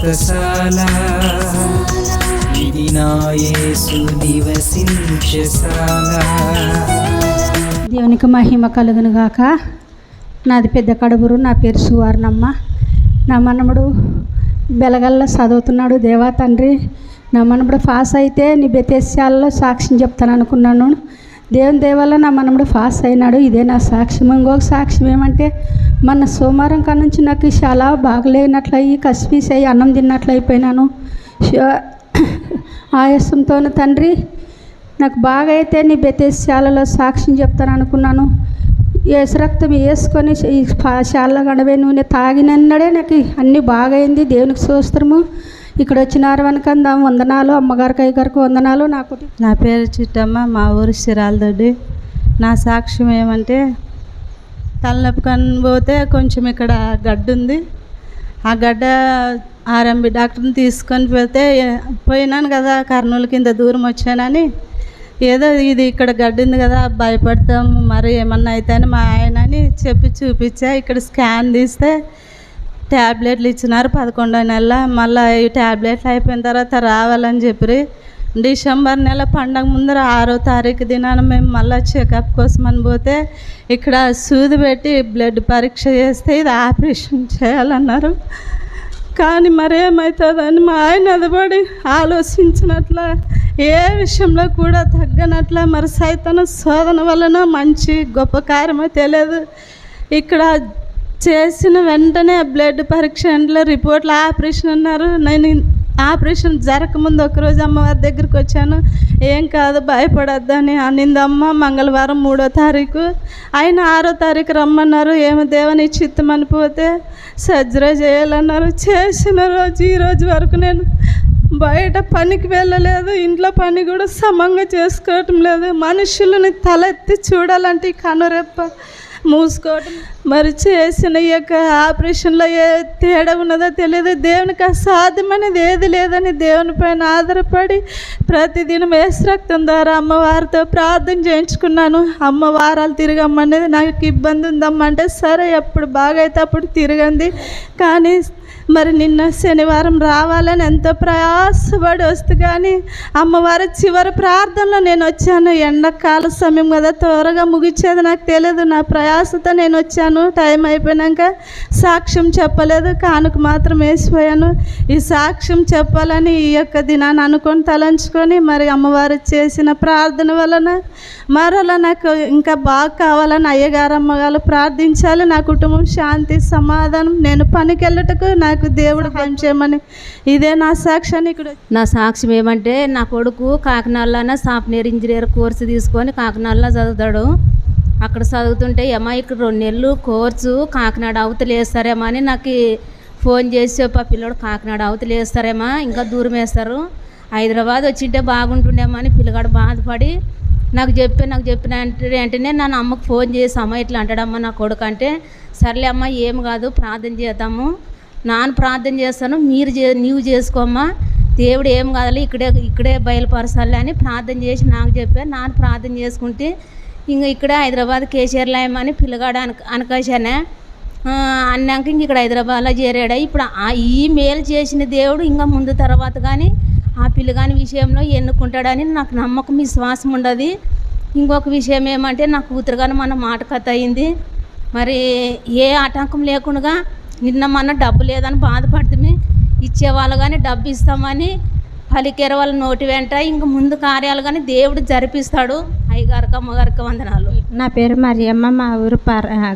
వ్రతశాల ఇది నా యేసు నివసించశాల. దేవునికి మహిమ కలుగును గాక. నాది పెద్ద కడుబురు, నా పేరు సువర్ణమ్మ. నా మనముడు బెలగల్లో చదువుతున్నాడు. దేవా తండ్రి, నా మనముడు పాస్ అయితే నీ బెతెస్యాలలో సాక్ష్యం చెప్తాను అనుకున్నాను. దేవుని దేవల్ల నా మనముడు పాస్ అయినాడు. ఇదే నా సాక్ష్యం. ఇంకొక సాక్ష్యం ఏమంటే, మొన్న సోమవారం కాడ నుంచి నాకు చాలా బాగలేనట్లయి కసిపీసి అయ్యి అన్నం తిన్నట్లు అయిపోయినాను. ఆయాసంతో తండ్రి నాకు బాగా అయితే నీ బెతెస్యాలలో సాక్ష్యం చెప్తాను అనుకున్నాను. యేసు రక్తం వేసుకొని ఈ శాలలో గడవే నూనె తాగినన్నడే నాకు అన్నీ బాగైంది. దేవునికి స్తోత్రము. ఇక్కడ వచ్చినారు వెనకందా వందనాలు. అమ్మగారికి అయ్యగారికి వందనాలు. నా పేరు చిట్టమ్మ, మా ఊరు సిరాలదొడ్డి. నా సాక్ష్యం ఏమంటే, తలనొప్పి పోతే కొంచెం ఇక్కడ గడ్డ ఉంది. ఆ గడ్డ ఆర్ఎంబి డాక్టర్ని తీసుకొని పోయినాను కదా, కర్నూలు కింద దూరం వచ్చానని. ఏదో ఇది ఇక్కడ గడ్డ ఉంది కదా, భయపడతాము మరి ఏమన్నా అయితే అని మా ఆయనని చెప్పి చూపించా. ఇక్కడ స్కాన్ తీస్తే ట్యాబ్లెట్లు ఇచ్చినారు 11వ నెల. మళ్ళీ ఈ ట్యాబ్లెట్లు అయిపోయిన తర్వాత రావాలని చెప్పి డిసెంబర్ నెల పండగ ముందర 6వ తారీఖు దినాన మేము మళ్ళీ చెకప్ కోసమని పోతే ఇక్కడ సూది పెట్టి బ్లడ్ పరీక్ష చేస్తే ఇది ఆపరేషన్ చేయాలన్నారు. కానీ మరేమవుతుందని మా ఆయన అదబడి ఆలోచించినట్ల ఏ విషయంలో కూడా తగ్గనట్ల మరి సైతన శోధన వలన మంచి గొప్ప కార్యమో తెలియదు. ఇక్కడ చేసిన వెంటనే బ్లడ్ పరీక్ష ఇంట్లో రిపోర్ట్లు ఆపరేషన్ అన్నారు. నేను ఆపరేషన్ జరగకముందు ఒకరోజు అమ్మవారి దగ్గరికి వచ్చాను. ఏం కాదు భయపడొద్దని అనిందమ్మ. మంగళవారం 3వ తారీఖు ఆయన 6వ తారీఖు రమ్మన్నారు. ఏమో దేవుని చిత్తం అనిపోతే సర్జరీ చేయాలన్నారు. చేసిన రోజు ఈ రోజు వరకు నేను బయట పనికి వెళ్ళలేదు. ఇంట్లో పని కూడా సమంగా చేసుకోవటం లేదు. మనుషులని తలెత్తి చూడాలంటే కనురెప్ప మూసుకోవటం. మరి చేసిన ఈ యొక్క ఆపరేషన్లో ఏ తేడా ఉన్నదో తెలియదు. దేవునికి అసాధ్యమనేది ఏది లేదని దేవుని పైన ఆధారపడి ప్రతిదినం యేసు రక్తం ద్వారా అమ్మవారితో ప్రార్థన చేయించుకున్నాను. అమ్మ వారాలు తిరగమ్మనేది నాకు ఇబ్బంది ఉందమ్మ అంటే, సరే ఎప్పుడు బాగైతే అప్పుడు తిరగండి. కానీ మరి నిన్న శనివారం రావాలని ఎంతో ప్రయాసపడి వస్తే కానీ అమ్మవారి చివరి ప్రార్థనలో నేను వచ్చాను. ఎండాకాల సమయం కదా, త్వరగా ముగిచ్చేది నాకు తెలియదు. నా ప్రయాసతో నేను వచ్చాను. టైం అయిపోయాక సాక్ష్యం చెప్పలేదు, కానుక మాత్రం వేసిపోయాను. ఈ సాక్ష్యం చెప్పాలని ఈ యొక్క దినాన్ని అనుకొని తలంచుకొని మరి అమ్మవారు చేసిన ప్రార్థన వలన మరలా నాకు ఇంకా బాగా కావాలని అయ్యగారు అమ్మగారు ప్రార్థించాలి. నా కుటుంబం శాంతి సమాధానం, నేను పనికి వెళ్ళటకు నాకు దేవుడు పెంచేయమని ఇదే నా సాక్ష్యాన్ని. ఇక్కడ నా సాక్ష్యం ఏమంటే, నా కొడుకు కాకినాడలోనే సాఫ్ట్వేర్ ఇంజనీర్ కోర్సు తీసుకొని కాకినాడలో చదువుతాడు. అక్కడ చదువుతుంటే ఏమో ఇక్కడ 2 నెలలు కోర్సు కాకినాడ అవతల వేస్తారేమో అని నాకు ఫోన్ చేసి చెప్పా, పిల్లడు కాకినాడ అవతల వేస్తారేమో, ఇంకా దూరం వేస్తారు, హైదరాబాద్ వచ్చింటే బాగుంటుండేమో అని పిల్లగాడు బాధపడి నాకు చెప్పిన వెంటనే నన్ను అమ్మకు ఫోన్ చేసి, అమ్మ ఇట్లా అంటాడమ్మ నా కొడుకు అంటే, సర్లే అమ్మ ఏం కాదు ప్రార్థన చేద్దాము, నాన్న ప్రార్థన చేస్తాను నీవు చేసుకోమ్మా, దేవుడు ఏం కాదు ఇక్కడే బయలుపరచాలి అని ప్రార్థన చేసి నాకు చెప్పాను. నాన్న ప్రార్థన చేసుకుంటే ఇంక ఇక్కడే హైదరాబాద్ కేసీఆర్లో ఏమని పిల్లగాడు అనకాశానే అన్నాక ఇంక ఇక్కడ హైదరాబాద్లో చేరాడు. ఇప్పుడు ఈ మేలు చేసిన దేవుడు ఇంకా ముందు తర్వాత కానీ ఆ పిల్లగాని విషయంలో ఎన్నుకుంటాడని నాకు నమ్మకం విశ్వాసం ఉండదు. ఇంకొక విషయం ఏమంటే, నా కూతురుగానే మన మాట కథ అయింది. మరి ఏ ఆటంకం లేకుండా నిన్న మన డబ్బు లేదని బాధపడుతుంది, ఇచ్చేవాళ్ళు కానీ డబ్బు ఇస్తామని పలికేర వాళ్ళ నోటి వెంట ఇంక ముందు కార్యాలు కానీ దేవుడు జరిపిస్తాడు. అయ్యగారికి అమ్మగారికి వందనాలు. నా పేరు మరియమ్మ, మా ఊరు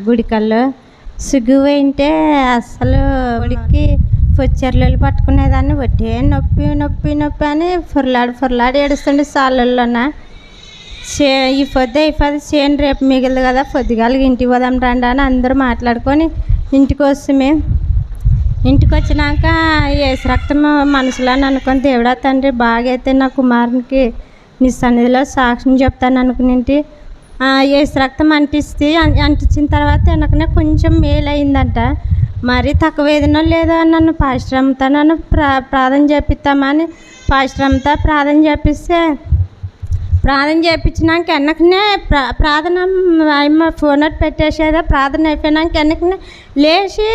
గుడికల్లో. సిగ్గుపోయింటే అసలు గుడికి పొచ్చర్లు పట్టుకునేదాన్ని, ఒకటే నొప్పి నొప్పి నొప్పి అని ఫొర్లాడి ఏడుస్తుండే సాలల్లోన. ఈ పొద్దు చేను రేపు మిగిలింది కదా, పొద్దుగాలకి ఇంటికి పోదాం రండి అని అందరూ మాట్లాడుకొని ఇంటికి వస్తే ఇంటికి వచ్చినాక యేసు రక్తం మనసులో అనుకొని, దేవుడా తండ్రి బాగైతే నా కుమారునికి నీ సన్నిధిలో సాక్ష్యం చెప్తాను అనుకునేంటి. యేసు రక్తం అంటించిన తర్వాత వెనకనే కొంచెం మేలు అయిందంట. మరి తక్కువ ఏదైనా లేదా నన్ను పాశ్రమంతా ప్రార్థన చేపిస్తామని పాశ్రమంతా ప్రార్థన చేపిస్తే ప్రార్థన చేయించినాక వెనకనే ప్రార్థన అమ్మ ఫోన్ అట్ పెట్టేసేదా ప్రార్థన అయిపోయినాక వెనకనే లేచి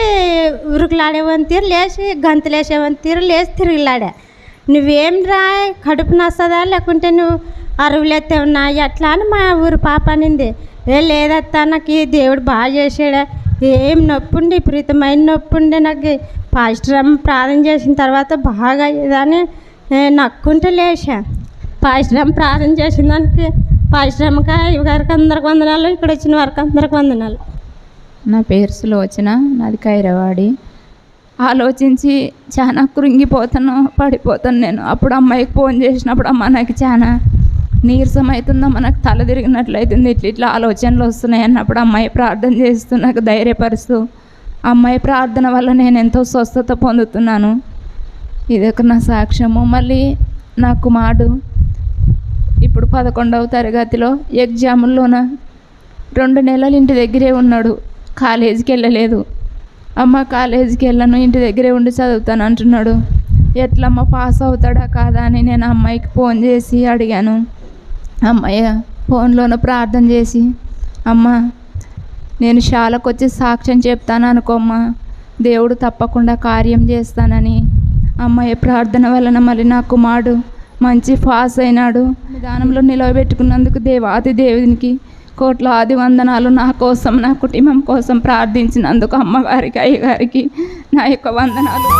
ఉరుకులాడేవని తీరు లేచి గంతులేసేవని తీరు లేచి తిరిగిలాడా. నువ్వేం రా కడుపు నస్తుందా లేకుంటే నువ్వు అరువులెత్తే ఉన్నాయి అట్లా అని మా ఊరు పాప అనింది. లేదత్తా నాకు ఈ దేవుడు బాగా చేసాడా, ఏం నొప్పుండి విపరీతమైన నొప్పుండి నాకు పాస్టర్ ప్రార్థన చేసిన తర్వాత బాగా అయ్యేదని నక్కుంటే లేచా. పాస్టర్ ప్రార్థన చేసిన దానికి పాస్టర్కి గారికి అందరికి వందనాలు, ఇక్కడ వచ్చిన వారికి అందరికి వందనాలు. నా పేరు సులోచన, నాది ఖైరవాడి. ఆలోచించి చాలా కృంగిపోతాను, పడిపోతాను నేను. అప్పుడు అమ్మాయికి ఫోన్ చేసినప్పుడు అమ్మ నాకు చాలా నీరసం అవుతుందమ్మా, నాకు తల తిరిగినట్లయితుంది, ఇట్లా ఆలోచనలు వస్తున్నాయి అన్నప్పుడు అమ్మాయి ప్రార్థన చేస్తూ నాకు ధైర్యపరుస్తూ అమ్మాయి ప్రార్థన వల్ల నేను ఎంతో స్వస్థత పొందుతున్నాను. ఇదొక నా సాక్ష్యము. మళ్ళీ నా కుమారుడు ఇప్పుడు 11వ తరగతిలో ఎగ్జాముల్లోన 2 నెలలు ఇంటి దగ్గరే ఉన్నాడు, కాలేజీకి వెళ్ళలేదు. అమ్మ కాలేజీకి వెళ్ళను, ఇంటి దగ్గరే ఉండి చదువుతాను అంటున్నాడు. ఎట్లమ్మ పాస్ అవుతాడా కాదా అని నేను అమ్మాయికి ఫోన్ చేసి అడిగాను. అమ్మాయి ఫోన్లోన ప్రార్థన చేసి, అమ్మ నేను శాలకు వచ్చి సాక్ష్యం చెప్తాను అనుకోమ్మా, దేవుడు తప్పకుండా కార్యం చేస్తానని అమ్మాయి ప్రార్థన వలన మళ్ళీ నా కుమారుడు మంచి పాస్ అయినాడు. విధానంలో నిలవబెట్టుకున్నందుకు దేవాది దేవునికి కోట్లాది వందనాలు. నా కోసం నా కుటుంబం కోసం ప్రార్థించినందుకు అమ్మగారికి అయ్యగారికి నా యొక్క వందనాలు.